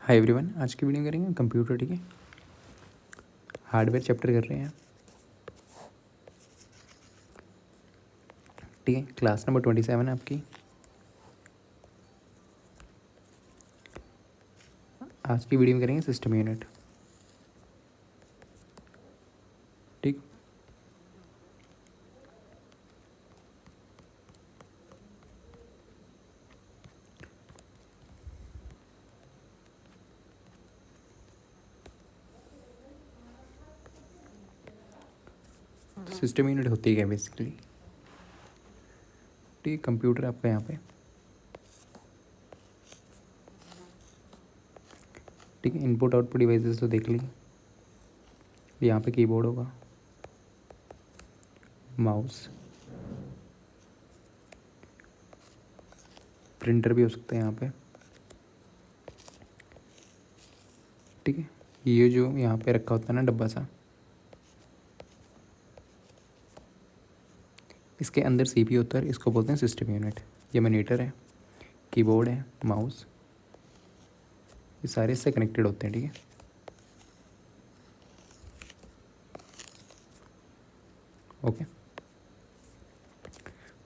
Hi everyone, आज की video में करेंगे कंप्यूटर। ठीक है, हार्डवेयर चैप्टर कर रहे हैं। ठीक है, क्लास नंबर 27 है आपकी। आज की वीडियो में करेंगे सिस्टम यूनिट। ठीक, सिस्टम यूनिट होती है क्या बेसिकली। ठीक है, कंप्यूटर आपका यहाँ पे। ठीक है, इनपुट आउटपुट डिवाइसेस तो देख ली। यहाँ पे कीबोर्ड होगा, माउस, प्रिंटर भी हो सकता है यहाँ पे। ठीक है, ये जो यहाँ पे रखा होता है ना डब्बा सा, इसके अंदर सीपीयू होता है, इसको बोलते हैं सिस्टम यूनिट। ये मॉनिटर है, कीबोर्ड है, माउस, ये सारे इससे कनेक्टेड होते हैं। ठीक है, ओके।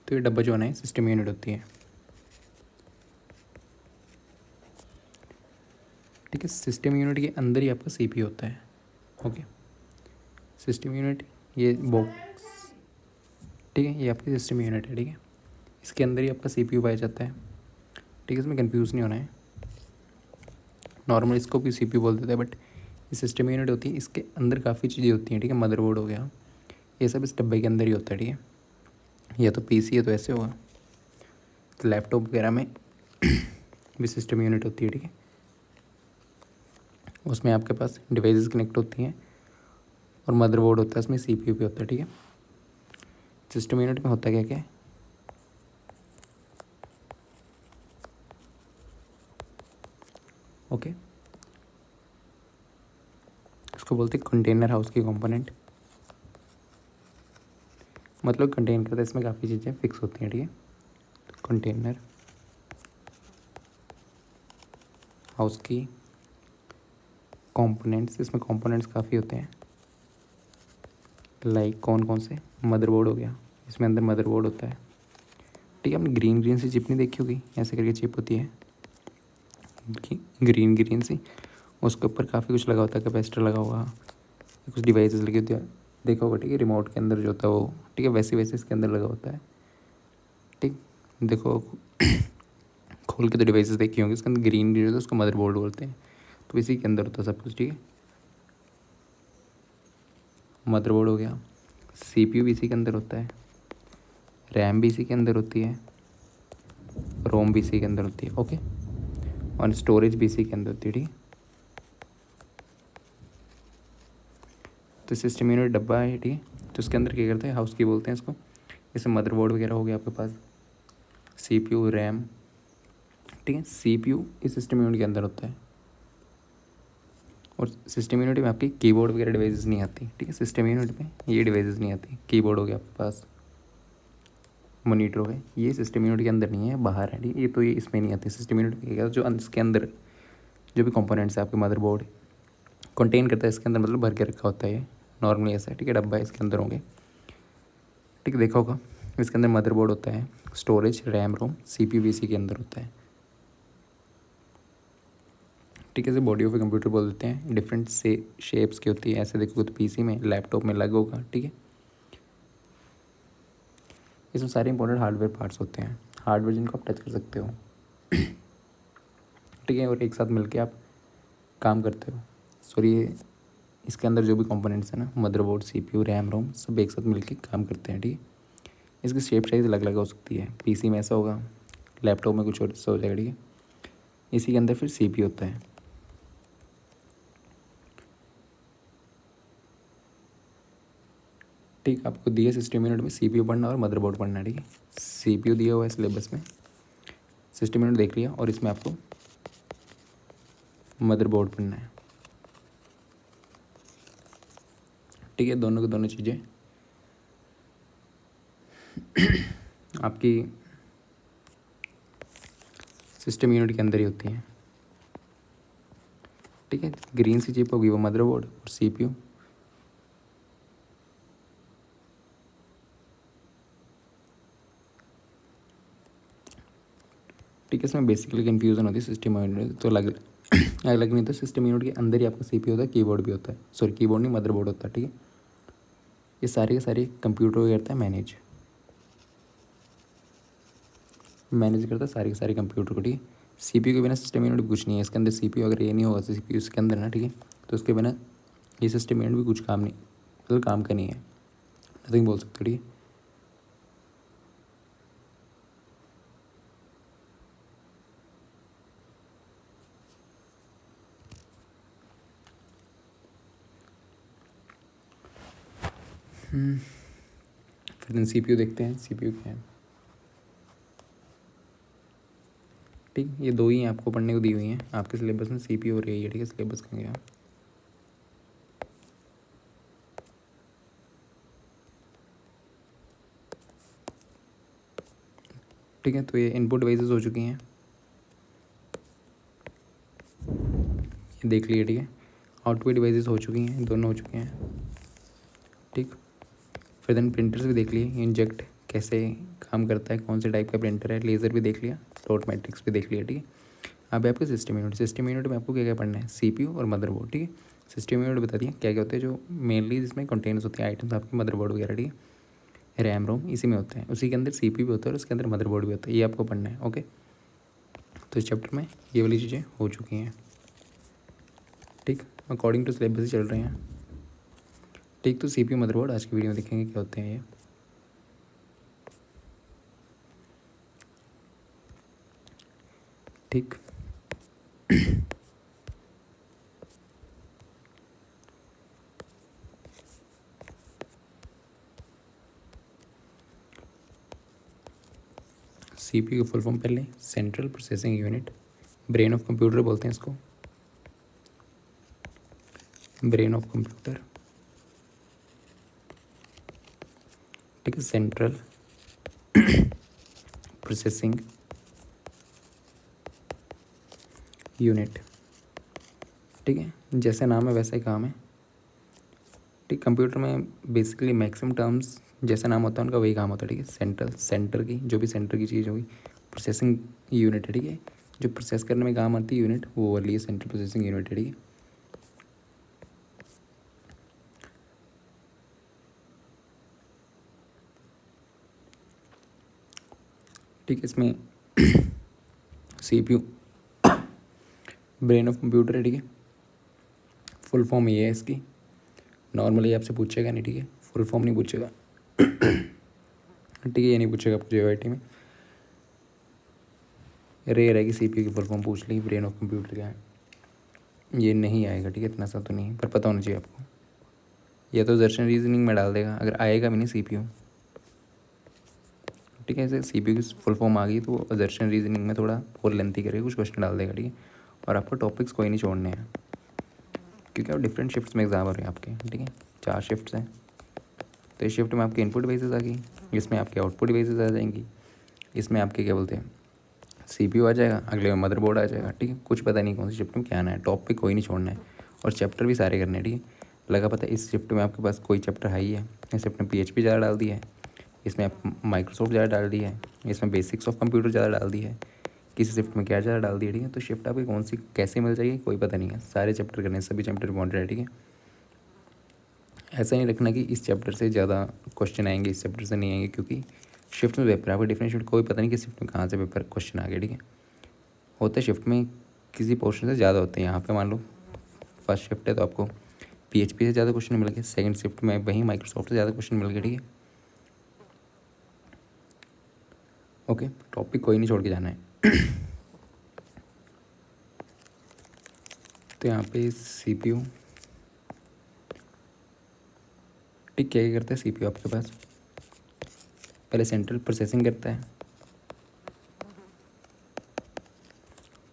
तो ये डब्बा जो है ना सिस्टम यूनिट होती है। ठीक है, सिस्टम यूनिट के अंदर ही आपका सीपीयू होता है। ओके, सिस्टम यूनिट ये बॉक्स। ठीक है, ये आपकी सिस्टम यूनिट है। ठीक है, इसके अंदर ही आपका सीपीयू पाया जाता है। ठीक है, इसमें कंफ्यूज नहीं होना है। नॉर्मल इसको भी सीपीयू बोल देते हैं, बट ये सिस्टम यूनिट होती है। इसके अंदर काफ़ी चीज़ें होती हैं। ठीक है, मदरबोर्ड हो गया, ये सब इस डब्बे के अंदर ही होता है। ठीक है, या तो पीसी है तो ऐसे होगा, तो लैपटॉप वगैरह में भी सिस्टम यूनिट होती है। ठीक है, उसमें आपके पास डिवाइसेस कनेक्ट होती हैं और मदरबोर्ड होता है, उसमें सीपीयू भी होता है। ठीक है, सिस्टम यूनिट में होता क्या क्या है। ओके, इसको बोलते हैं कंटेनर हाउस की कंपोनेंट। मतलब कंटेन करता है, इसमें काफ़ी चीज़ें फिक्स होती हैं। ठीक है, कंटेनर हाउस की कंपोनेंट्स, इसमें कंपोनेंट्स काफ़ी होते हैं। लाइक कौन कौन से, मदरबोर्ड हो गया, इसमें अंदर मदरबोर्ड होता है। ठीक है, आपने ग्रीन ग्रीन सी चिप नहीं देखी होगी, ऐसे करके चिप होती है ग्रीन ग्रीन सी, उसके ऊपर काफ़ी कुछ लगा होता है, कैपेसिटर लगा हुआ, कुछ डिवाइसेस लगे होते हैं, देखा होगा। ठीक है, रिमोट के अंदर जो होता है वो। ठीक है, वैसे वैसे इसके अंदर लगा होता है। ठीक, देखो खोल के तो डिवाइसेस देखी होंगी, इसके अंदर ग्रीन ग्रीन होता है, उसको मदरबोर्ड बोलते हैं। तो इसी के अंदर होता है सब कुछ। ठीक है, मदरबोर्ड हो गया, सीपीयू भी इसी के अंदर होता है, रैम भी इसी के अंदर होती है, रोम भी इसी के अंदर होती है। ओके, और स्टोरेज भी इसी के अंदर होती है। ठीक है, तो सिस्टम यूनिट डब्बा है। ठीक है, तो उसके अंदर क्या करते हैं, हाउस की बोलते हैं इसको। जैसे मदरबोर्ड वगैरह हो गया आपके पास, सीपीयू, रैम। ठीक है, सीपीयू इस सिस्टम यूनिट के अंदर होता है, और सिस्टम यूनिट में आपकी कीबोर्ड वगैरह डिवाइसेस नहीं आती। ठीक है, सिस्टम यूनिट में ये डिवाइसेस नहीं आती। कीबोर्ड हो गया आपके पास, मॉनिटर हो गए, ये सिस्टम यूनिट के अंदर नहीं है, बाहर है। ठीक है, ये तो ये इसमें नहीं आती। सिस्टम यूनिट में क्या, जो इसके अंदर जो भी कंपोनेंट्स है आपके मदरबोर्ड कंटेन करता है, इसके अंदर मतलब भर के रखा होता है ये। नॉर्मली ऐसा है। ठीक है, डब्बा है, इसके अंदर होंगे। ठीक है, देखा होगा, इसके अंदर मदरबोर्ड होता है, स्टोरेज, रैम, रोम, सीपीयू भी इसी के अंदर होता है। ठीक है, इसे बॉडी ऑफ ए कंप्यूटर बोल देते हैं। डिफरेंट से शेप्स की होती है, ऐसे देखोगे तो पीसी में, लैपटॉप में अलग होगा। ठीक है, इसमें सारे इंपॉर्टेंट हार्डवेयर पार्ट्स होते हैं, हार्डवेयर जिनको आप टच कर सकते हो। ठीक है, और एक साथ मिलके आप काम करते हो। सॉरी, इसके अंदर जो भी कंपोनेंट्स हैं ना, मदरबोर्ड, सीपीयू, रैम, रोम, सब एक साथ मिलके काम करते हैं। ठीक है, इसकी शेप साइज़ अलग अलग हो सकती है, पीसी में ऐसा होगा, लैपटॉप में कुछ और ऐसा हो जाएगा। ठीक है, इसी के अंदर फिर सीपीयू होता है। ठीक, आपको दिए सिस्टम यूनिट में सीपीयू पढ़ना और मदरबोर्ड पढ़ना है। ठीक है, सीपीयू दिया हुआ है सिलेबस में, सिस्टम यूनिट देख लिया, और इसमें आपको मदरबोर्ड पढ़ना है। ठीक है, दोनों की दोनों चीज़ें आपकी सिस्टम यूनिट के अंदर ही होती हैं। ठीक है। ग्रीन सी चिप होगी वो मदरबोर्ड और सीपीयू। ठीक है, इसमें बेसिकली कन्फ्यूजन होती है सिस्टम यूनिट तो अलग अलग नहीं होता। सिस्टम यूनिट के अंदर ही आपका सीपीयू होता है, कीबोर्ड भी होता है, सॉरी कीबोर्ड नहीं मदरबोर्ड होता है। ठीक है, ये सारे के सारे कंप्यूटर को करता है मैनेज करता है सारे के सारे कंप्यूटर को। ठीक है, सीपीयू के बिना सिस्टम यूनिट भी कुछ नहीं है। इसके अंदर सीपीयू अगर ये नहीं होगा तो सीपीयू इसके अंदर ना, ठीक है, तो उसके बिना ये सिस्टम यूनिट भी कुछ काम नहीं, मतलब काम का नहीं है, नथिंग बोल सकते। ठीक है, फिर दिन सीपीयू देखते हैं, सीपीयू क्या है। ठीक, ये दो ही आपको पढ़ने को दी हुई हैं आपके सिलेबस में, सीपीयू और यही है। ठीक है, सिलेबस का गया। ठीक है, तो ये इनपुट डिवाइसेस हो चुकी हैं, ये देख लिए। ठीक है, आउटपुट डिवाइसेस हो चुकी हैं, दोनों हो चुके हैं। ठीक, फिर देन प्रिंटर्स भी देख लिए, इंजेक्ट कैसे काम करता है, कौन से टाइप का प्रिंटर है, लेज़र भी देख लिया, डॉट मैट्रिक्स भी देख लिया। ठीक है, अब आपके सिस्टम यूनिट में आपको क्या क्या पढ़ना है, सीपीयू और मदरबोर्ड। ठीक है, सिस्टम यूनिट बता दिया क्या क्या होते हैं, जो मेनली जिसमें कंटेन्स होते हैं आइटम्स आपके मदरबोर्ड वगैरह। ठीक है, रैम रोम इसी में होते हैं, उसी के अंदर सीपीयू भी होता है और उसके अंदर मदरबोर्ड भी होता है, ये आपको पढ़ना है। ओके, तो इस चैप्टर में ये वाली चीज़ें हो चुकी हैं। ठीक, अकॉर्डिंग टू सिलेबस ही चल रहे हैं। ठीक, तो सीपीयू मदरबोर्ड आज की वीडियो में देखेंगे क्या होते हैं ये। ठीक, सीपीयू की फुल फॉर्म पहले central processing unit, brain of computer बोलते हैं इसको, ब्रेन ऑफ कंप्यूटर। ठीक है, सेंट्रल प्रोसेसिंग यूनिट। ठीक है, जैसे नाम है वैसा ही काम है। ठीक, कंप्यूटर में बेसिकली मैक्सिमम टर्म्स जैसा नाम होता है उनका वही काम होता है। ठीक है, सेंटर की जो भी सेंटर की चीज़ होगी, प्रोसेसिंग यूनिट है। ठीक है, जो प्रोसेस करने में काम आती है यूनिट, वो वाली है सेंट्रल प्रोसेसिंग यूनिट है। ठीक है, ठीक है, इसमें सीपीयू ब्रेन ऑफ कंप्यूटर है। ठीक है, फुल फॉर्म ये है इसकी, नॉर्मली आपसे पूछेगा नहीं। ठीक है, फुल फॉर्म नहीं पूछेगा। ठीक है, ये नहीं पूछेगा आपको जेईटी में, रेयर है कि सीपीयू की फुल फॉर्म पूछ ली, ब्रेन ऑफ कंप्यूटर क्या है, ये नहीं आएगा। ठीक है, इतना सा तो नहीं, पर पता होना चाहिए आपको। या तो जर्शन रीजनिंग में डाल देगा, अगर आएगा भी नहीं सीपीयू। ठीक है, ऐसे सीपीयू की फुल फॉर्म आ गई तो जर्शन रीजनिंग में थोड़ा और लेंथी करके कुछ क्वेश्चन डाल देगा। ठीक है, और आपको टॉपिक्स कोई नहीं छोड़ने हैं, क्योंकि आप डिफरेंट शिफ्ट्स में एग्जाम हो रहे हैं आपके। ठीक है, 4 शिफ्ट्स हैं, तो इस शिफ्ट में आपकी इनपुट डिवाइसेस आ गई, इसमें आपके आउटपुट डिवाइसेस आ जाएंगी, इसमें आपके क्या बोलते हैं सीपीयू आ जाएगा, अगले में मदरबोर्ड आ जाएगा। ठीक है, कुछ पता नहीं कौन सी शिफ्ट में क्या आना है, टॉपिक कोई नहीं छोड़ना है, और चैप्टर भी सारे करने हैं। ठीक है, लगा पता इस शिफ्ट में आपके पास कोई चैप्टर है ही है, इस शिफ्ट में PHP ज़्यादा डाल दिया है, इसमें आप माइक्रोसॉफ्ट ज़्यादा डाल दिया है, इसमें बेसिक्स ऑफ कंप्यूटर ज़्यादा डाल दिया है, किसी शिफ्ट में क्या ज़्यादा डाल दिया। ठीक है, तो शिफ्ट आपकी कौन सी कैसे मिल जाएगी कोई पता नहीं है, सारे चैप्टर करने, सभी चैप्टर इम्पॉर्टेंट है। ठीक है, ऐसा नहीं रखना कि इस चैप्टर से ज़्यादा क्वेश्चन आएंगे, इस चैप्टर से नहीं आएंगे, क्योंकि शिफ्ट में पेपर है आपका डिफरेंट शिफ्ट, कोई पता नहीं कि शिफ्ट में कहाँ से पेपर क्वेश्चन आ गए। ठीक है, होते शिफ्ट में किसी पोर्शन से ज़्यादा होते हैं। यहाँ पे मान लो फर्स्ट शिफ्ट है तो आपको PHP से ज़्यादा क्वेश्चन मिल गए, सेकंड शिफ्ट में वहीं माइक्रोसॉफ्ट से ज़्यादा क्वेश्चन मिल गए। ठीक है, ओके, टॉपिक कोई नहीं छोड़ के जाना है। तो यहाँ पे CPU, ठीक, क्या क्या करता है CPU आपके पास, पहले सेंट्रल प्रोसेसिंग करता है।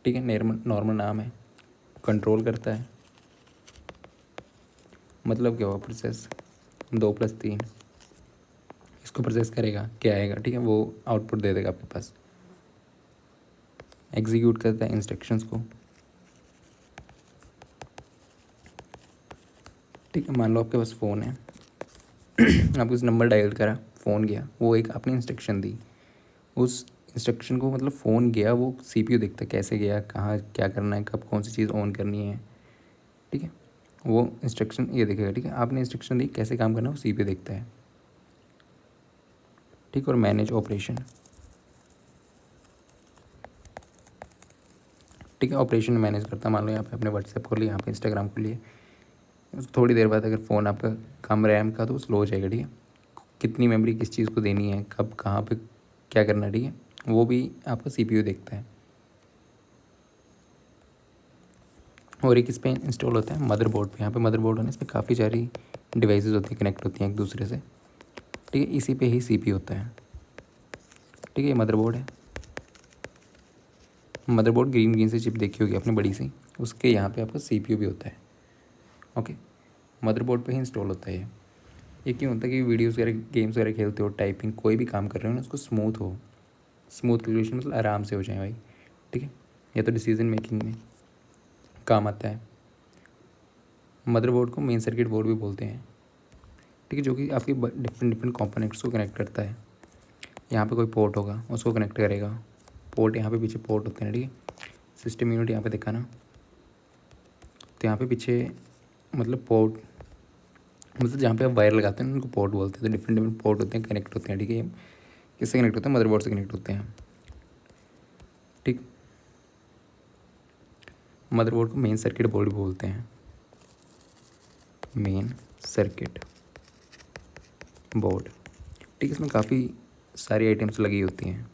ठीक है, नॉर्मल नाम है, कंट्रोल करता है, मतलब क्या हुआ, प्रोसेस 2+3, इसको प्रोसेस करेगा, क्या आएगा। ठीक है, वो आउटपुट दे देगा आपके पास। एग्जीक्यूट करता है इंस्ट्रक्शंस को, ठीक है, मान लो आपके पास फ़ोन है, आपको उस नंबर डायल करा, फ़ोन गया, वो एक आपने इंस्ट्रक्शन दी, उस इंस्ट्रक्शन को मतलब फ़ोन गया वो सीपीयू देखता है कैसे गया, कहाँ क्या करना है, कब कौन सी चीज़ ऑन करनी है, ठीक है, वो इंस्ट्रक्शन ये देखेगा। ठीक है, आपने इंस्ट्रक्शन दी कैसे काम करना है वो सीपीयू देखता है। ठीक, और मैनेज ऑपरेशन, ठीक है, ऑपरेशन मैनेज करता है। मान लो यहाँ पे आपने व्हाट्सएप खोली, यहाँ पे इंस्टाग्राम खोलिए, थोड़ी देर बाद अगर फ़ोन आपका कम रैम का तो स्लो हो जाएगा। ठीक है, कितनी मेमोरी किस चीज़ को देनी है, कब कहाँ पे क्या करना है, ठीक है, वो भी आपका सीपीयू देखता है। और एक इस पर इंस्टॉल होता है मदरबोर्ड पे। यहाँ पे मदरबोर्ड होने इसमें काफ़ी सारी डिवाइसेस होती हैं, कनेक्ट होती हैं एक दूसरे से। ठीक है, इसी पे ही सीपीयू होता है। ठीक है, ये मदरबोर्ड है, मदरबोर्ड ग्रीन ग्रीन से चिप देखी होगी आपने बड़ी सी, उसके यहाँ पे आपका सीपीयू भी होता है। ओके, मदरबोर्ड पे ही इंस्टॉल होता है ये क्यों होता है कि वीडियोज़ वगैरह गेम्स वगैरह खेलते हो, टाइपिंग कोई भी काम कर रहे हो ना, उसको स्मूथ हो, स्मूथ कैलकुलेशन मतलब आराम से हो जाए भाई। ठीक है, या तो डिसीजन मेकिंग में काम आता है। मदरबोर्ड को मेन सर्किट बोर्ड भी बोलते हैं। ठीक है, जो कि आपके डिफरेंट डिफरेंट कंपोनेंट्स को कनेक्ट करता है। यहाँ पे कोई पोर्ट होगा उसको कनेक्ट करेगा, पोर्ट यहाँ पे पीछे पोर्ट होते हैं। ठीक है, सिस्टम यूनिट यहाँ पे देखा ना, तो यहाँ पे पीछे मतलब पोर्ट, मतलब जहाँ पे आप वायर लगाते हैं उनको पोर्ट बोलते हैं। तो डिफरेंट डिफरेंट पोर्ट होते हैं, कनेक्ट होते हैं। ठीक है, किससे कनेक्ट होते हैं, मदरबोर्ड से कनेक्ट होते हैं। ठीक, मदरबोर्ड को मेन सर्किट बोर्ड भी बोलते हैं, मेन सर्किट बोर्ड। ठीक है, इसमें काफ़ी सारी आइटम्स लगी होती हैं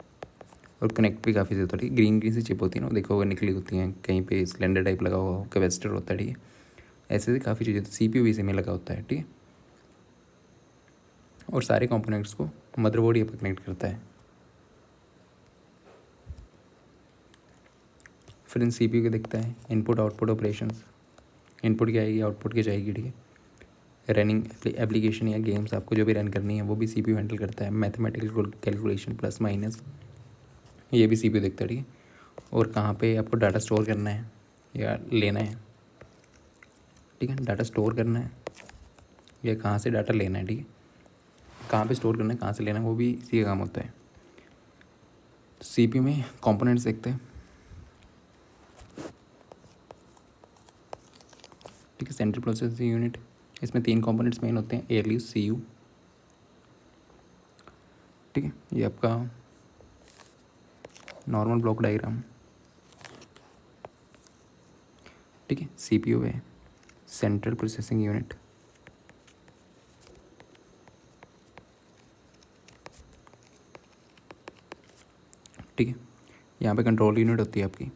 और कनेक्ट भी काफ़ी ज़्यादा। ठीक है, ग्रीन ग्रीन सी चिप होती है ना, वो देखो निकली होती हैं, कहीं पे सिलेंडर टाइप लगा हुआ हो, कैपेसिटर होता है। ठीक है, ऐसे काफ़ी चीज़ें, सीपीयू भी इसी में लगा होता है। ठीक है, और सारे कंपोनेंट्स को मदरबोर्ड ये पर कनेक्ट करता है। फिर इन सीपीयू के देखता है इनपुट आउटपुट ऑपरेशंस, इनपुट क्या आएगी आउटपुट क्या जाएगी। ठीक है, रनिंग एप्लीकेशन या गेम्स आपको जो भी रन करनी है वो भी सीपीयू हैंडल करता है। मैथमेटिकल कैलकुलेशन प्लस माइनस ये भी सीपीयू देखता है। ठीक है, और कहाँ पे आपको डाटा स्टोर करना है या लेना है। ठीक है, डाटा स्टोर करना है या कहाँ से डाटा लेना है। ठीक है, कहाँ पे स्टोर करना है कहाँ से लेना है वो भी इसी का काम होता है। सीपीयू में कंपोनेंट्स देखते हैं। ठीक है, सेंट्रल प्रोसेसिंग यूनिट, इसमें 3 कंपोनेंट्स मेन होते हैं, एएलयू, सीयू। ठीक है, ये आपका नॉर्मल ब्लॉक डायग्राम। ठीक है, सीपीयू है सेंट्रल प्रोसेसिंग यूनिट। ठीक है, यहाँ पे कंट्रोल यूनिट होती है आपकी।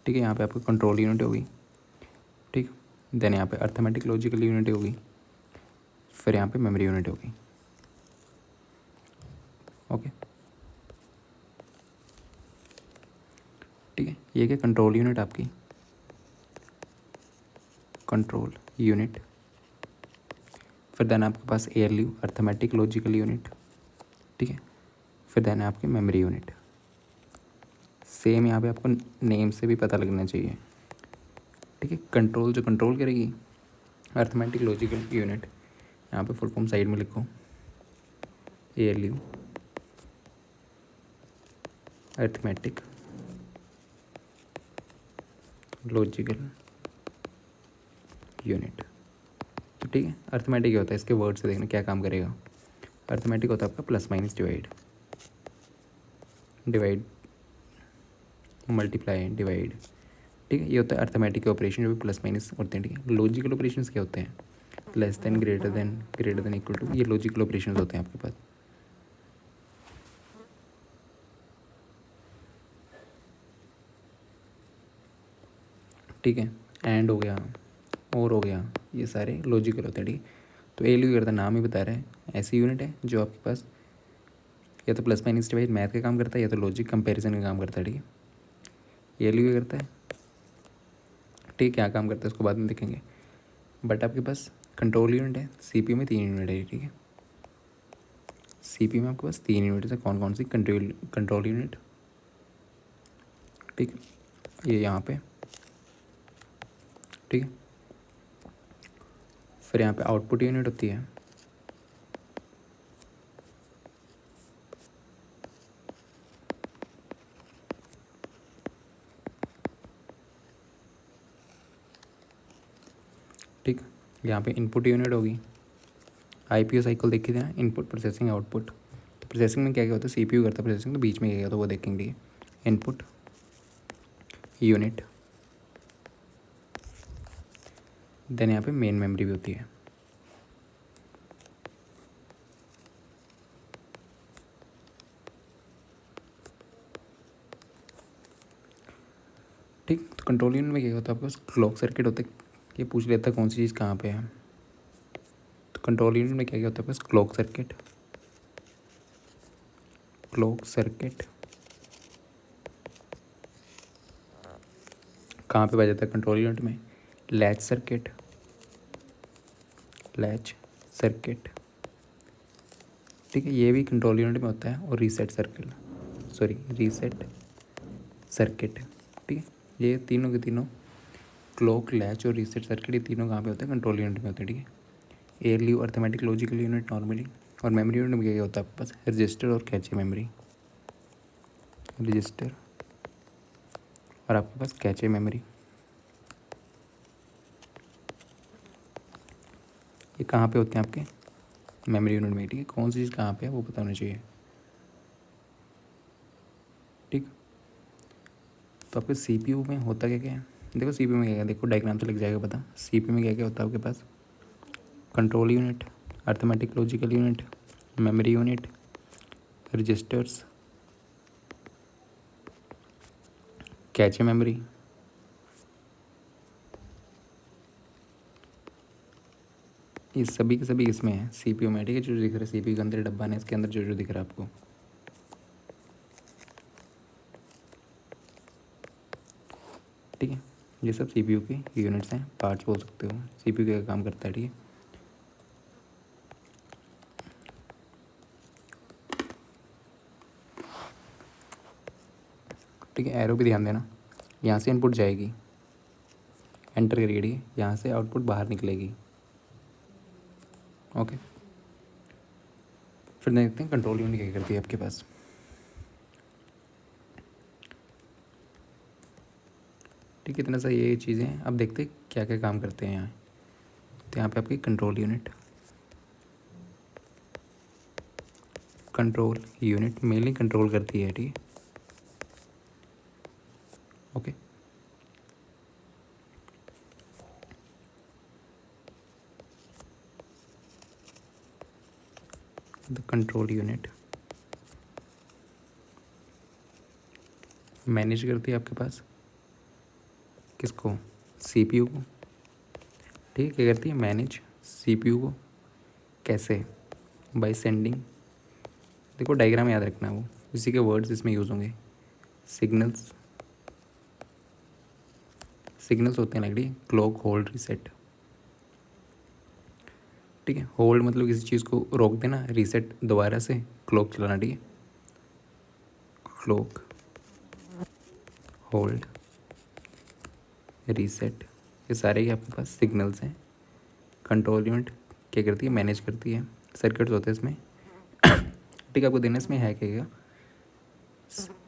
ठीक है, यहाँ पे आपकी कंट्रोल यूनिट होगी। ठीक, देन यहाँ पे अर्थमेटिक लॉजिकल यूनिट होगी, फिर यहाँ पे मेमोरी यूनिट होगी। ओके, ठीक है, ये क्या कंट्रोल यूनिट आपकी, कंट्रोल यूनिट। फिर देन आपके पास एएलयू अर्थमेटिक लॉजिकल यूनिट। ठीक है, फिर देन है आपकी मेमोरी यूनिट। सेम यहाँ पे आपको नेम से भी पता लगना चाहिए। ठीक है, कंट्रोल जो कंट्रोल करेगी अर्थमेटिक लॉजिकल यूनिट, यहाँ पे फुल फॉर्म साइड में लिखो, एएलयू अर्थमेटिक लॉजिकल यूनिट। तो ठीक है, अर्थमेटिक होता है, इसके वर्ड से देखना क्या काम करेगा। अर्थमेटिक होता है आपका plus minus divide, divide multiply divide. ठीक है, ये होता है अर्थमेटिक के ऑपरेशन जो भी प्लस माइनस होते हैं। ठीक है, लॉजिकल ऑपरेशंस क्या होते हैं, less than greater than equal to, ये लॉजिकल ऑपरेशंस होते हैं आपके पास। ठीक है, एंड हो गया, और हो गया, ये सारे लॉजिकल होते हैं। ठीक है, तो एएलयू करता नाम ही बता रहा है, ऐसी यूनिट है जो आपके पास या तो प्लस माइनस डिवाइड मैथ का काम करता है या तो लॉजिक कंपैरिजन का काम करता है। ठीक है, एएलयू करता है। ठीक है, क्या काम करता है उसको बाद में देखेंगे, बट आपके पास कंट्रोल यूनिट है। सीपीयू में 3 यूनिट है। ठीक है, सीपीयू में आपके पास 3 यूनिट है। कौन कौन सी, कंट्रोल यूनिट, ठीक है, ये यहाँ पे, ठीक है। फिर यहाँ पे आउटपुट यूनिट होती है, ठीक। यहाँ पे इनपुट यूनिट होगी। आईपीओ साइकिल देखी थी ना, इनपुट प्रोसेसिंग आउटपुट। तो प्रोसेसिंग में क्या क्या होता है, सीपीयू करता है प्रोसेसिंग, तो बीच में क्या होता है वो देखेंगे। इनपुट यूनिट, देन यहाँ पे मेन मेमोरी भी होती है। ठीक, तो कंट्रोल यूनिट में क्या होता है आपके पास क्लॉक सर्किट होता है। ये पूछ लेता है कौन सी चीज़ कहाँ पे है। तो कंट्रोल यूनिट में क्या क्या होता है आपके पास क्लॉक सर्किट, क्लॉक सर्किट कहाँ पे पाया जाता है कंट्रोल यूनिट में, लैच सर्किट, लैच सर्किट, ठीक है, ये भी कंट्रोल यूनिट में होता है। और reset circuit, sorry reset circuit, ठीक है। ये तीनों के तीनों क्लॉक, लैच और रीसेट सर्किट, ये तीनों कहाँ पे होते हैं, कंट्रोल यूनिट में होते हैं, ठीक है। ALU arithmetic logical unit normally. और मेमोरी यूनिट में क्या क्या होता है आपके पास, रजिस्टर और कैचे मेमोरी, रजिस्टर और आपके पास कैचे मेमोरी। ये कहाँ पे होते हैं आपके मेमोरी यूनिट में, ठीक है। कौन सी चीज़ कहाँ पे है वो पता होना चाहिए, ठीक। तो आपके सीपीयू में होता क्या क्या है, देखो सीपीयू में क्या क्या, देखो डायग्राम से लग जाएगा पता। सीपीयू में क्या क्या होता है आपके पास, control unit, arithmetic logical unit, memory unit, registers, cache memory, ये सभी के सभी इसमें है सीपीयू में, ठीक है। जो जो दिख रहा है सीपीयू के अंदर डब्बा है, इसके अंदर जो जो दिख रहा है आपको, ठीक है। ये सब सीपीयू के यूनिट्स हैं, पार्ट्स बोल सकते हो। सीपीयू क्या काम करता है, ठीक है। ठीक है, एरो भी ध्यान देना। यहाँ से इनपुट जाएगी, एंटर करिए, ठीक है। यहाँ से आउटपुट बाहर निकलेगी, ओके। फिर देखते हैं कंट्रोल यूनिट क्या करती है आपके पास। ठीक है, इतना सा ये चीज़ें हैं। अब देखते हैं क्या क्या काम करते हैं यहाँ। तो यहाँ पे आपकी control unit, control unit mainly control करती है, ठीक है, okay. The control unit manage करती है आपके पास किसको, सीपीयू को, ठीक है। क्या करती है, मैनेज सीपीयू को। कैसे, बाय सेंडिंग, देखो डायग्राम याद रखना है, वो इसी के वर्ड्स इसमें यूज़ होंगे। सिग्नल्स, सिग्नल्स होते हैं लाइक क्लॉक, होल्ड, रीसेट, ठीक है। होल्ड मतलब किसी चीज़ को रोक देना, रीसेट दोबारा से क्लॉक चलाना, ठीक है। क्लॉक, होल्ड, रीसेट, ये सारे ही आपके पास सिग्नल्स हैं। कंट्रोल यूनिट क्या करती है, मैनेज करती है। सर्किट्स होते हैं इसमें, ठीक है। आपको देना इसमें है क्या,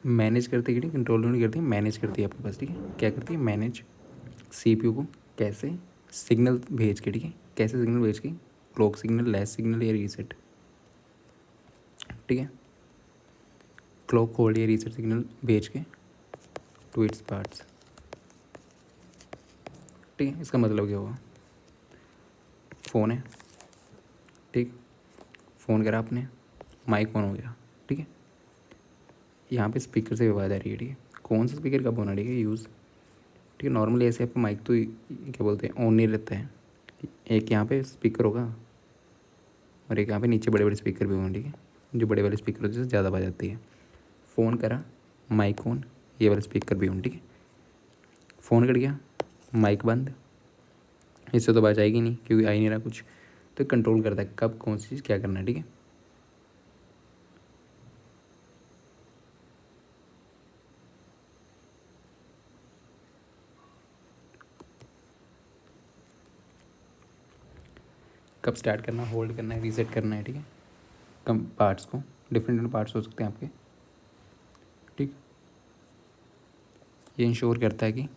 मैनेज करती है, कंट्रोल यूनिट करती है, मैनेज करती है आपके पास, ठीक है। क्या करती है, मैनेज सीपीयू को, कैसे, सिग्नल भेज के, ठीक है। कैसे सिग्नल भेज के, क्लॉक सिग्नल, लैच सिग्नल या रीसेट, ठीक है। क्लॉक, होल्ड या रीसेट सिग्नल भेज के टू इट्स पार्ट्स, ठीक है। इसका मतलब क्या हुआ, फ़ोन है, ठीक, फ़ोन करा आपने, माइक ऑन हो गया, ठीक है। यहाँ पे स्पीकर से आवाज़ आ रही है, ठीक है। कौन सा स्पीकर कब होना, ठीक है, यूज़, ठीक है। नॉर्मली ऐसे आपका माइक तो क्या बोलते हैं ऑन नहीं रहता है। एक यहाँ पे स्पीकर होगा और एक यहाँ पे नीचे बड़े बड़े स्पीकर भी होंगे, ठीक है। जो बड़े वाले स्पीकर होते हैं ज़्यादा आवाज़ आती है। फ़ोन करा, माइक ऑन, ये वाले स्पीकर भी होंगे, ठीक है। फ़ोन कट गया, माइक बंद, इससे तो आवाज़ आएगी नहीं क्योंकि आ ही नहीं रहा कुछ। तो कंट्रोल करता है कब कौन सी चीज़ क्या करना है, ठीक है। कब स्टार्ट करना, होल्ड करना है, रीसेट करना है, ठीक है। कम पार्ट्स को, डिफरेंट पार्ट्स हो सकते हैं आपके, ठीक। ये इंश्योर करता है कि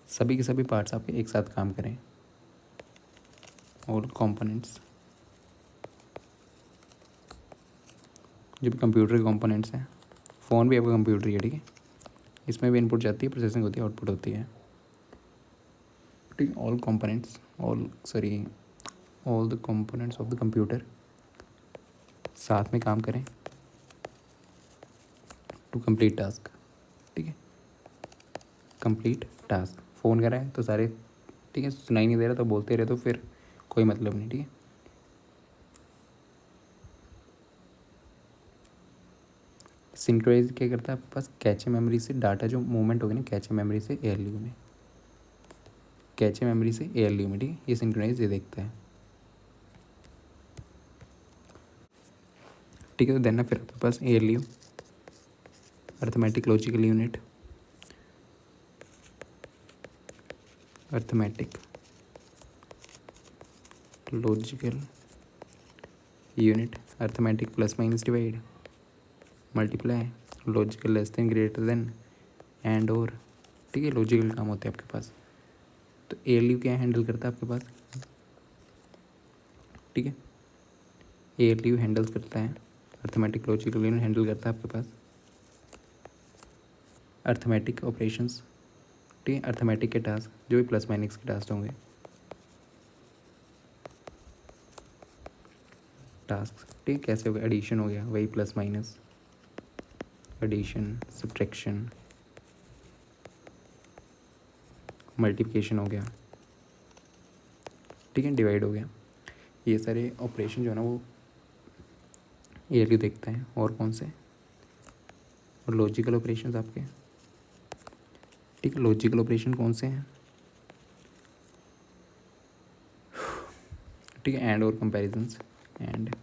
सभी के सभी पार्ट्स आपके एक साथ काम करें, और कंपोनेंट्स जो भी कंप्यूटर के कंपोनेंट्स हैं। फ़ोन भी आपका कंप्यूटर ही है, ठीक है। इसमें भी इनपुट जाती है, प्रोसेसिंग होती है, आउटपुट होती है, ठीक। All components, all the components of the computer साथ में काम करें टू कंप्लीट टास्क, ठीक है। कंप्लीट टास्क, फ़ोन कर रहे हैं तो सारे, ठीक है, सुनाई नहीं दे रहा तो बोलते रहे तो फिर कोई मतलब नहीं, ठीक है। सिंक्रोनाइज क्या करता है आपके पास, कैचे मेमोरी से डाटा जो मूवमेंट होगी ना, कैचे मेमोरी से एएलयू में, कैचे मेमोरी से एएलयू में, ठीक है। ये सिंक्रोनाइज ये देखता है, ठीक है। तो देना फिर आपके पास ALU, arithmetic logical unit, arithmetic logical unit, arithmetic plus minus divide, multiply, logical less than greater than, and और, ठीक है। लॉजिकल काम होते हैं आपके पास। तो एएलयू क्या हैंडल करता है आपके पास, ठीक है। एएलयू हैंडल करता है, अर्थमेटिक लॉजिकल यूनिट हैंडल करता है आपके पास अर्थमेटिक ऑपरेशंस, ठीक है। अर्थमेटिक के टास्क जो भी प्लस माइनस के टास्क होंगे, टास्क, ठीक है। कैसे हो गया, एडिशन हो गया, वही plus minus, addition, subtraction, multiplication हो गया, ठीक है, डिवाइड हो गया। ये सारे ऑपरेशन जो है ना वो एएलयू देखता है। और कौन से, और लॉजिकल ऑपरेशंस आपके, ठीक है। लॉजिकल ऑपरेशन कौन से हैं, ठीक है। एंड और कंपैरिजंस, एंड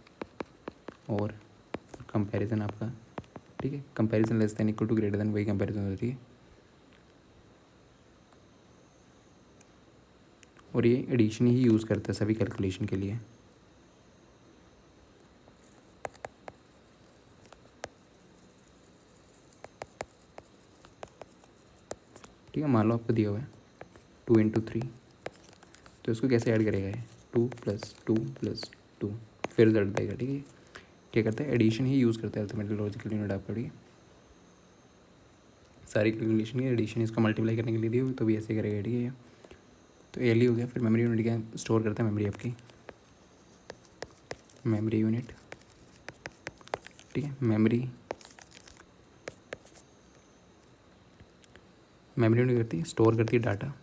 और कंपैरिजन आपका, ठीक है। Comparison less than equal to greater than, वही कंपैरिजन होती है। और ये एडिशन ही यूज़ करता है सभी कैलकुलेशन के लिए, ठीक है। मान लो आपको दिया हुआ है 2 × 3, तो इसको कैसे ऐड करेगा, ये 2 + 2 + 2 फिर रिजल्ट देगा, ठीक है। क्या करता है, एडिशन ही यूज़ करता है अल्टीमेटली लॉजिकल यूनिट आपका, ठीक है। सारी कैलकुलेशन की एडिशन इसको मल्टीप्लाई करने के लिए दी हुई, तो भी ऐसे करेगा, ठीक है। तो एएलयू हो गया। फिर मेमोरी यूनिट क्या स्टोर करता है, मेमोरी आपकी, मेमोरी यूनिट, ठीक है। मेमोरी यूनिट करती है, स्टोर करती है डाटा,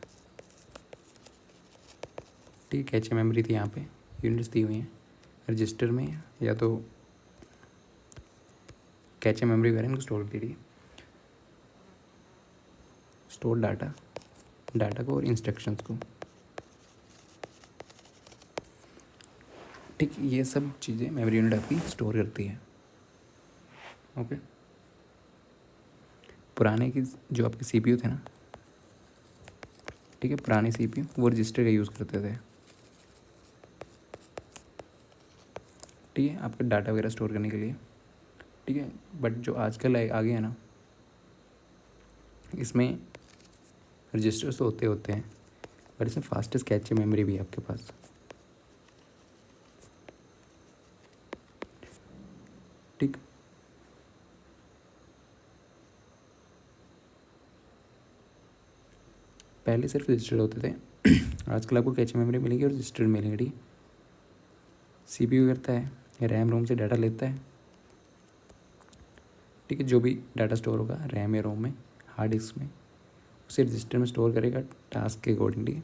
ठीक है। कैचे मेमोरी थी यहाँ पे, यूनिट्स दी हुई हैं रजिस्टर में, या तो कैचे मेमोरी वगैरह इनको स्टोर करती है, स्टोर डाटा को और इंस्ट्रक्शंस को, ठीक। ये सब चीज़ें मेमोरी यूनिट आपकी स्टोर करती है, ओके। पुराने की जो आपके सीपीयू थे ना, ठीक है, पुराने सीपीयू वो रजिस्टर का यूज़ करते थे, ठीक है, आपका डाटा वगैरह स्टोर करने के लिए, ठीक है। बट जो आजकल आ गया ना, इसमें रजिस्टर्स तो होते हैं, बट इसमें फास्टेस्ट कैचे मेमोरी भी है आपके पास, ठीक। पहले सिर्फ रजिस्टर होते थे आजकल आपको कैचे मेमोरी मिलेगी और रजिस्टर मिलेंगे, ठीक। सीपीयू करता है रैम रोम से डाटा लेता है, ठीक है। जो भी डाटा स्टोर होगा रैम या रोम में, हार्ड डिस्क में, उसे रजिस्टर में स्टोर करेगा टास्क के अकॉर्डिंगली।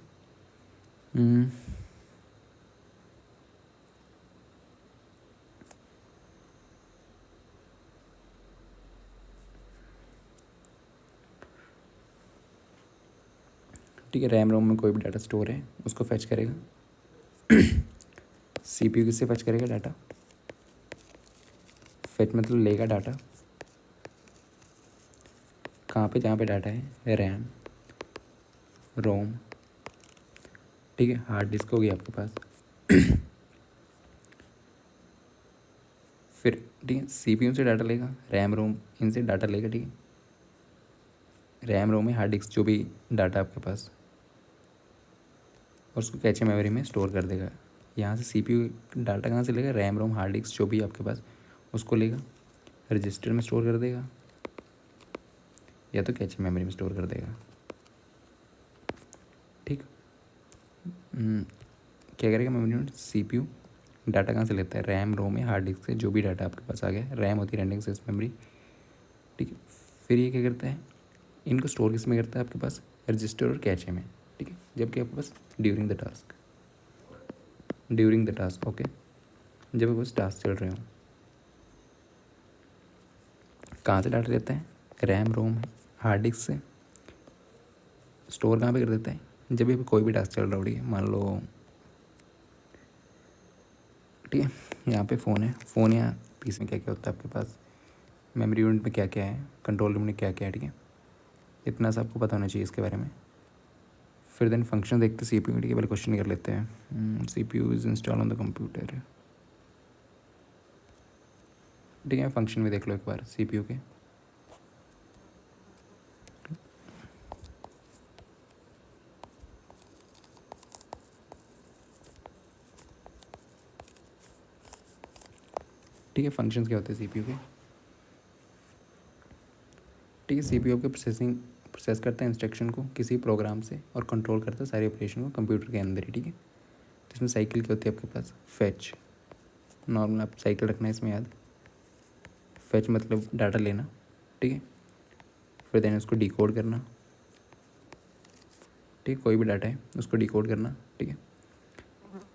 ठीक है, रैम रोम में कोई भी डाटा स्टोर है उसको फैच करेगा सीपीयू किससे फैच करेगा डाटा, फैच मतलब लेगा डाटा कहाँ पे, जहाँ पे डाटा है, रैम रोम, ठीक है, हार्ड डिस्क होगी आपके पास। फिर ठीक है, CPU से डाटा लेगा, रैम रोम इनसे डाटा लेगा। ठीक है, रैम रोम में हार्ड डिस्क जो भी डाटा आपके पास, और उसको कैचे मेमोरी में स्टोर कर देगा। यहाँ से CPU डाटा कहाँ से लेगा, रैम रोम हार्ड डिस्क जो भी आपके पास उसको लेगा, रजिस्टर में स्टोर कर देगा या तो कैचे मेमोरी में स्टोर कर देगा। ठीक, क्या करेगा मेमोरी में, CPU डाटा कहाँ से लेता है, रैम रोम या हार्ड डिस्क से जो भी डाटा आपके पास आ गया। रैम होती है रैंडम एक्सेस मेमोरी। ठीक है, फिर ये क्या करता है, इनको स्टोर किस में करता है आपके पास, रजिस्टर और कैचे में। ठीक है, जबकि आपके पास ड्यूरिंग द टास्क ओके, जब आपके पास टास्क चल रहे हो, कहाँ से डाटा लेता है, रैम रोम हार्ड डिस्क से। स्टोर कहाँ पे कर देता है, जब भी कोई भी टास्क चल रहा हो। ठीक है, मान लो ठीक है, यहाँ पे फ़ोन है, फ़ोन या पीसी में क्या क्या होता है आपके पास, मेमोरी यूनिट में क्या क्या है, कंट्रोल रूम में क्या क्या है। ठीक है, इतना सा आपको पता होना चाहिए इसके बारे में। फिर देन फंक्शन देखते CPU। ठीक है, पहले क्वेश्चन कर लेते हैं। CPU is install on the computer. ठीक है, फंक्शन भी देख लो एक बार CPU के। ठीक है, फंक्शंस क्या होते हैं CPU के। ठीक है, CPU आपके प्रोसेस करता है इंस्ट्रक्शन को किसी प्रोग्राम से और कंट्रोल करता है सारे ऑपरेशन को कंप्यूटर के अंदर ही। ठीक है, तो इसमें साइकिल क्या होती है आपके पास, फैच। नॉर्मल आप साइकिल रखना है इसमें याद। फैच मतलब डाटा लेना। ठीक है, फिर देन उसको डिकोड करना। ठीक है, कोई भी डाटा है उसको डिकोड करना। ठीक है,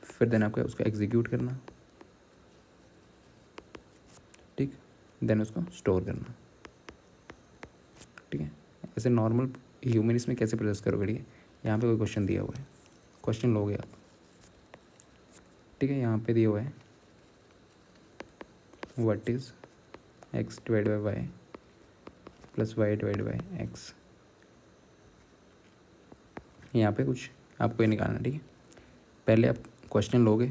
फिर देन आपको उसको एग्जीक्यूट करना। ठीक, देन उसको स्टोर करना। ठीक है, ऐसे नॉर्मल ह्यूमन इसमें कैसे प्रोसेस करोगे। ठीक है, यहाँ पे कोई क्वेश्चन दिया हुआ है, क्वेश्चन लोगे आप। ठीक है, यहाँ पे दिया हुआ है what is x divide by y plus y divide by x. यहाँ पे कुछ आपको ये निकालना। ठीक है, पहले आप क्वेश्चन लोगे,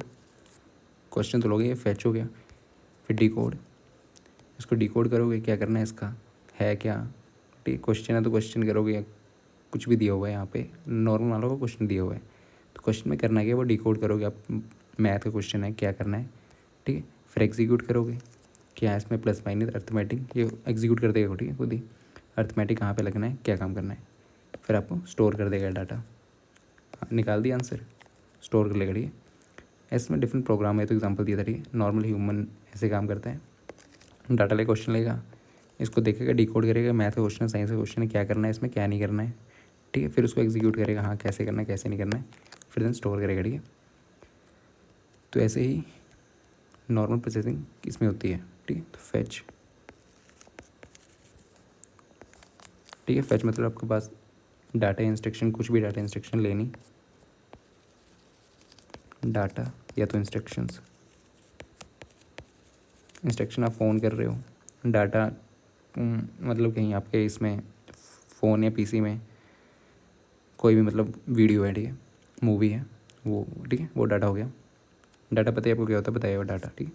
क्वेश्चन तो लोगे, ये फैच हो गया। फिर डिकोड, इसको डिकोड करोगे, क्या करना है इसका, है क्या। ठीक है, क्वेश्चन है तो क्वेश्चन करोगे, कुछ भी दिया हुआ है यहाँ पे नॉर्मल वालों का क्वेश्चन दिया हुआ है, तो क्वेश्चन में करना क्या है वो डिकोड करोगे आप। मैथ का क्वेश्चन है, क्या करना है। ठीक है, फिर एग्जीक्यूट करोगे, क्या इसमें प्लस माइनस अर्थमेटिक ये एग्जीक्यूट कर देगा। ठीक है, खुद ही अर्थमेटिक कहाँ पे लगना है, क्या काम करना है। फिर आपको स्टोर कर देगा डाटा। निकाल दिया आंसर, स्टोर कर लेगा। ठीक है, इसमें डिफरेंट प्रोग्राम है तो एग्जांपल दिया था। ठीक है, नॉर्मल ह्यूमन ऐसे काम करता है, डाटा ले क्वेश्चन लेगा, इसको देखेगा, डिकोड करेगा, मैथ का क्वेश्चन है, साइंस का क्वेश्चन है, क्या करना है इसमें, क्या नहीं करना है। ठीक है, फिर उसको एग्जीक्यूट करेगा, हाँ कैसे करना है कैसे नहीं करना है, फिर देन स्टोर करेगा। ठीक है, तो ऐसे ही नॉर्मल प्रोसेसिंग इसमें होती है। ठीक है, तो फैच। ठीक है, फैच मतलब आपके पास डाटा इंस्ट्रक्शन, कुछ भी डाटा इंस्ट्रक्शन लेनी, डाटा या तो इंस्ट्रक्शंस, इंस्ट्रक्शन आप फ़ोन कर रहे हो, डाटा मतलब कहीं आपके इसमें फ़ोन या पीसी में कोई भी मतलब वीडियो है। ठीक है, मूवी है वो। ठीक है, वो डाटा हो गया। डाटा पता है आपको क्या होता है, बताइए वो डाटा। ठीक है,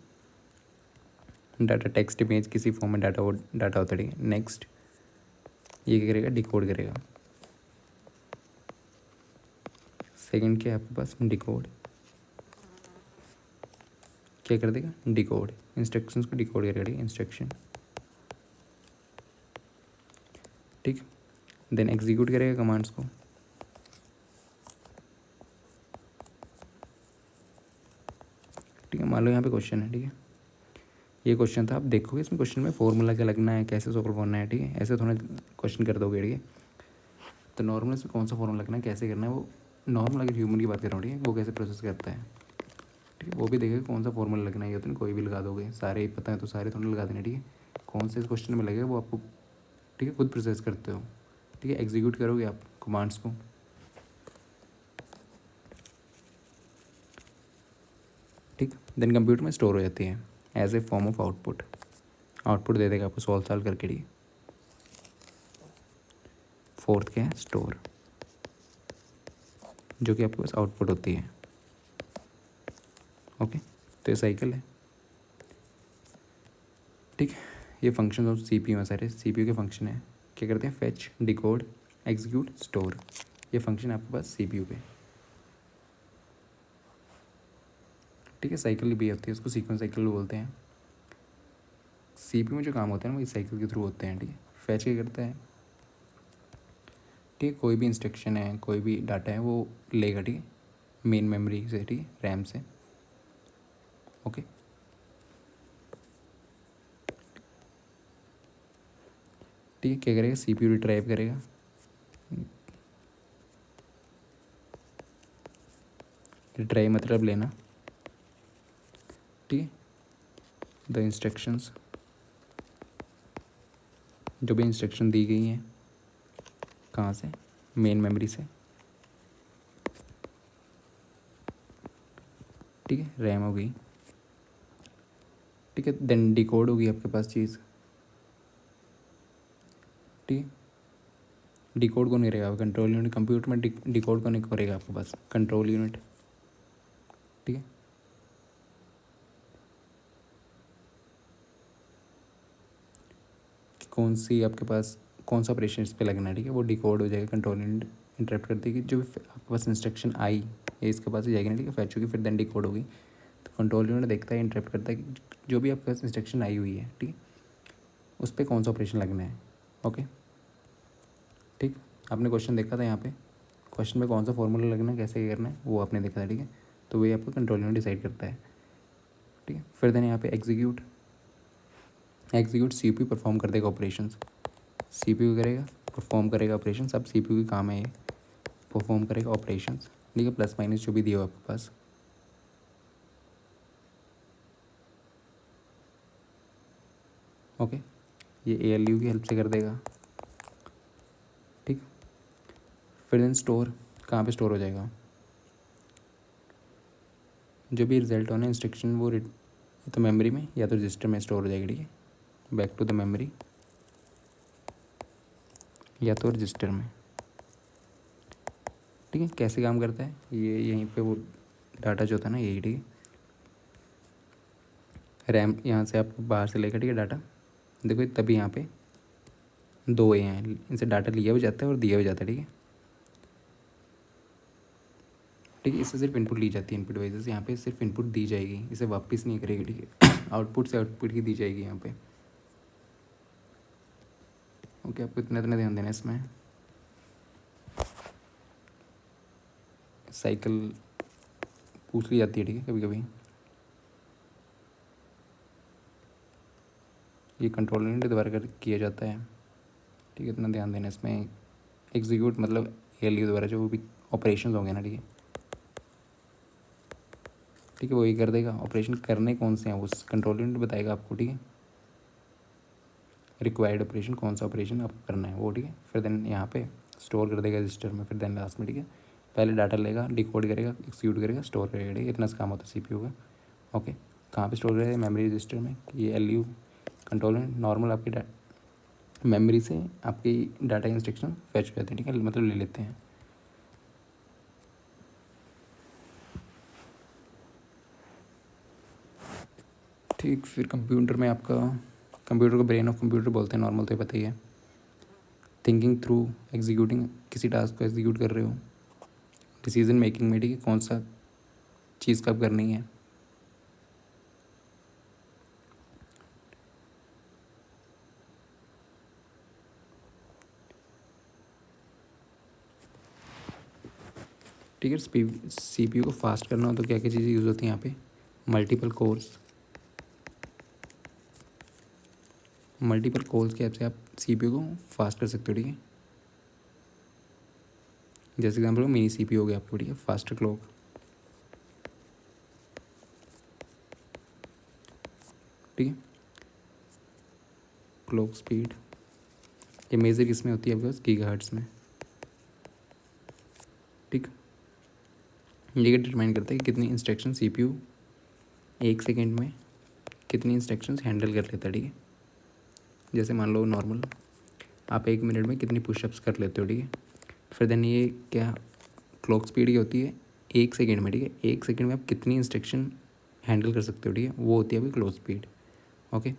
डाटा टेक्स्ट इमेज किसी फॉर्म में डाटा, वो डाटा होता है। ठीक है, नेक्स्ट ये क्या करेगा, डिकोड करेगा। सेकंड क्या है आपके पास, डिकोड। क्या कर देगा, डिकोड, इंस्ट्रक्शंस को डिकोड करेगा। ठीक है, इंस्ट्रक्शन। ठीक, देन एग्जीक्यूट करेगा कमांड्स को। ठीक है, मान लो यहाँ पे क्वेश्चन है। ठीक है, ये क्वेश्चन था, आप देखोगे इसमें क्वेश्चन में फॉर्मूला क्या लगना है, कैसे सॉल्व करना है। ठीक है, ऐसे थोड़ा क्वेश्चन कर दोगे। ठीक है, तो नॉर्मल इसमें कौन सा फॉर्मूला लगना है, कैसे करना है, वो नॉर्मल अगर ह्यूमन की बात कर रहा हूँ। ठीक है, वो कैसे प्रोसेस करता है। ठीक है, वो भी देखेगा कौन सा फॉर्मूला लगना है, या तो कोई भी लगा दोगे, सारे ही पता है तो सारे थोड़ा लगा देना। ठीक है, कौन से क्वेश्चन में लगेगा वो आपको, ठीक है, खुद प्रोसेस करते हो। ठीक है, एग्जीक्यूट करोगे आप कमांड्स को। ठीक, देन कंप्यूटर में स्टोर हो जाती है as a form of output. Output दे देगा आपको सॉल्व करके। ठीक, फोर्थ क्या है, स्टोर। जो कि आपके पास आउटपुट होती है। ओके, तो ये साइकिल है। ठीक है, ये फंक्शन ऑफ CPU हैं सारे। CPU के फंक्शन है, क्या करते हैं, फेच, डिकोड, एग्जीक्यूट, स्टोर। ये फंक्शन आपके पास CPU पे। ठीक है, साइकिल भी होती है, उसको सीक्वेंस साइकिल बोलते हैं। CPU में जो काम होते हैं ना वो इस साइकिल के थ्रू होते हैं। ठीक है, फैच क्या करता है, ठीक है, कोई भी इंस्ट्रक्शन है, कोई भी डाटा है वो लेगा। ठीक है, मेन मेमोरी से, ठीक है, रैम से। ओके, ठीक है, क्या करेगा, CPU रिट्राइव करेगा। रिट्राइव मतलब लेना। ठीक है, द इंस्ट्रक्शंस, जो भी इंस्ट्रक्शन दी गई हैं, कहाँ से, मेन मेमोरी से। ठीक है, रैम हो गई। ठीक है, देन डिकोड होगी आपके पास चीज़। ठीक है, डिकोड कौन करेगा, कंट्रोल यूनिट। कंप्यूटर में डिकोड कौन करेगा आपके पास, कंट्रोल यूनिट। ठीक है, कौन सी आपके पास कौन सा ऑपरेशन इस पे लगना है। ठीक है, वो डिकोड हो जाएगा, कंट्रोल यूनिट इंटरप्ट कर देगी। जो भी आपके पास इंस्ट्रक्शन आई ये इसके पास ही जाएगी ना। ठीक है, फैच होगी, फिर देन डिकोड होगी। तो कंट्रोल यूनिट देखता है, इंटरप्ट करता है कि जो भी आपके पास इंस्ट्रक्शन आई हुई है, ठीक है, उस पर कौन सा ऑपरेशन लगना है। ओके, ठीक, आपने क्वेश्चन देखा था यहाँ पे, क्वेश्चन में कौन सा फॉर्मूला लगना है, कैसे करना है, वो आपने देखा था। ठीक है, तो वही आपको कंट्रोल यूनिट डिसाइड करता है। ठीक है, फिर देन यहाँ पे एग्जीक्यूट, एग्जीक्यूट CPU परफॉर्म कर देगा ऑपरेशंस। CPU करेगा, परफॉर्म करेगा ऑपरेशन। सब CPU की काम है ये, परफॉर्म करेगा ऑपरेशंस। ठीक है, प्लस माइनस जो भी दिया हो आपके पास। ओके, ये ALU की हेल्प से कर देगा। ठीक, फिर देन स्टोर, कहाँ पे स्टोर हो जाएगा, जो भी रिजल्ट होना इंस्ट्रक्शन वो तो मेमोरी में या तो रजिस्टर में स्टोर हो जाएगी। ठीक है, बैक टू द मेमोरी या तो रजिस्टर में। ठीक है, कैसे काम करता है ये, यहीं पे वो डाटा जो था ना यही। ठीक है, रैम यहाँ से आप बाहर से लेकर, ठीक है, डाटा देखो तभी यहाँ पे दो ये हैं, इनसे डाटा लिया भी जाता है और दिया भी जाता है। ठीक है, ठीक है, इससे सिर्फ इनपुट ली जाती है, इनपुट डिवाइस से। यहाँ पे सिर्फ इनपुट दी जाएगी, इसे वापस नहीं करेगी। ठीक है, आउटपुट से आउटपुट की दी जाएगी यहाँ पे। ओके, आपको इतना इतना ध्यान देना है इसमें। साइकिल पूछ ली जाती है। ठीक है, कभी कभी ये कंट्रोल यूनिट दोबारा कर किया जाता है। ठीक है, इतना ध्यान देना इसमें। एग्जीक्यूट मतलब ALU द्वारा जो भी ऑपरेशन होंगे ना। ठीक है, ठीक है, वही कर देगा। ऑपरेशन करने कौन से हैं उस कंट्रोल यूनिट बताएगा आपको। ठीक है, रिक्वायर्ड ऑपरेशन कौन सा ऑपरेशन आपको करना है वो। ठीक है, फिर देन यहाँ पे स्टोर कर देगा रजिस्टर में। फिर देन लास्ट में, ठीक है, पहले डाटा लेगा, डिकोड करेगा, एक्सिक्यूट करेगा, स्टोर करेगा। ठीक है, इतना सा काम होता है CPU का। ओके, कहाँ पे स्टोर करेगा, मेमोरी रजिस्टर में। ये LU कंट्रोल यूनिट नॉर्मल आपकी मेमोरी से आपकी डाटा इंस्ट्रक्शन फैच हो जाते हैं। ठीक है, मतलब ले लेते हैं। ठीक, फिर कंप्यूटर में आपका, कंप्यूटर को ब्रेन ऑफ कंप्यूटर बोलते हैं नॉर्मल, तो ये पता ही है। थिंकिंग थ्रू, एग्जीक्यूटिंग, किसी टास्क को एग्जीक्यूट कर रहे हो। डिसीजन मेकिंग में, ठीक है, कौन सा चीज़ कब करनी है। ठीक है, CPU को फास्ट करना हो तो क्या क्या चीज़ें यूज़ होती हैं यहाँ पे, मल्टीपल कोर्स। मल्टीपल कोर्स की हेल्प से आप CPU को फास्ट कर सकते हो। ठीक है, जैसे एग्जाम्पल मिनी CPU हो गया आपको। ठीक है, फास्टर क्लॉक। ठीक है, क्लॉक स्पीड ये मेजर किस में होती है आपके पास, गीगाहर्ट्ज़ में। ठीक, ये डिटरमाइन करता है कि कितनी इंस्ट्रक्शन CPU एक सेकेंड में कितनी इंस्ट्रक्शंस हैंडल कर लेता है। ठीक है, जैसे मान लो नॉर्मल आप 1 मिनट में कितनी पुशअप्स कर लेते हो। ठीक है, फिर देन ये क्या क्लॉक स्पीड क्या होती है 1 सेकेंड में, ठीक है। 1 सेकेंड में आप कितनी इंस्ट्रक्शन हैंडल कर सकते हो, ठीक है, वो होती है आपकी क्लॉक स्पीड। ओके,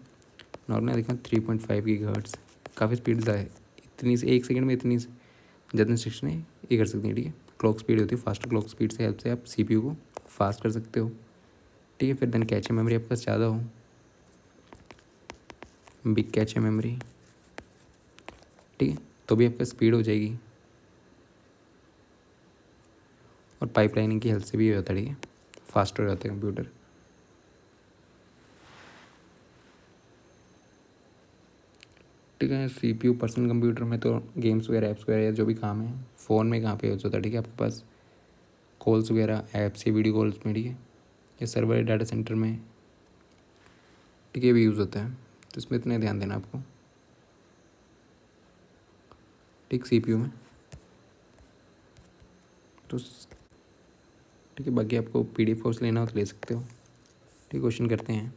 नॉर्मल देखा 3.5 गीगाहर्ट्ज़, काफ़ी स्पीड है। इतनी से 1 सेकेंड में इतनी ज़्यादा इंस्ट्रक्शन है ये कर सकती हैं, ठीक है। क्लॉक स्पीड होती है, फास्ट क्लॉक स्पीड से हेल्प से आप CPU को फास्ट कर सकते हो, ठीक है। फिर देन कैचे मेमोरी आपके पास ज़्यादा हो, बिग कैचे मेमोरी, ठीक है, तो भी आपका स्पीड हो जाएगी। और पाइपलाइनिंग की हेल्प से भी हो जाता है, ठीक है, फास्ट हो जाता है कंप्यूटर। ठीक है, CPU पर्सनल कंप्यूटर में तो गेम्स वगैरह ऐप्स वगैरह या जो भी काम है फ़ोन में कहाँ पे हो जाता है, ठीक है। आपके पास कॉल्स वगैरह ऐप्स या वीडियो कॉल्स में, ठीक है, या सर्वर डाटा सेंटर में, ठीक है, भी यूज़ होता है। तो इसमें इतना ध्यान देना आपको, ठीक, CPU में। तो ठीक है, बाकी आपको PDF कोर्स लेना हो तो ले सकते हो, ठीक। क्वेश्चन करते हैं,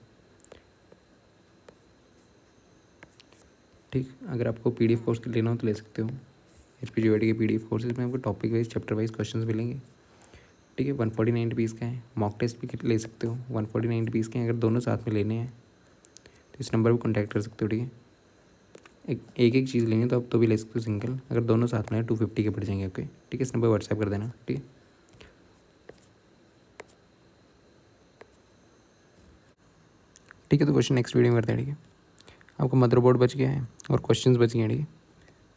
ठीक। अगर आपको PDF कोर्स लेना हो तो ले सकते हो। HPGYT के PDF कोर्सेज में आपको topic wise chapter wise questions मिलेंगे, ठीक है। 149 रुपीज़ का है। मॉक टेस्ट भी ले सकते हो, 149 रुपीज़ के हैं। अगर दोनों साथ में लेने हैं तो इस नंबर पर कॉन्टैक्ट कर सकते हो, ठीक है। एक चीज़ लेंगे तो आप तो भी ले सकते हो सिंगल, अगर दोनों साथ में है 250 के पड़ जाएंगे, ओके, ठीक है। इस नंबर व्हाट्सएप कर देना, ठीक है। ठीक है, तो क्वेश्चन नेक्स्ट वीडियो में करते हैं, ठीक है। आपको मदरबोर्ड बच गया है और क्वेश्चंस बच गए हैं, ठीक है।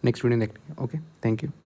नेक्स्ट वीडियो देखते हैं, ओके, थैंक यू।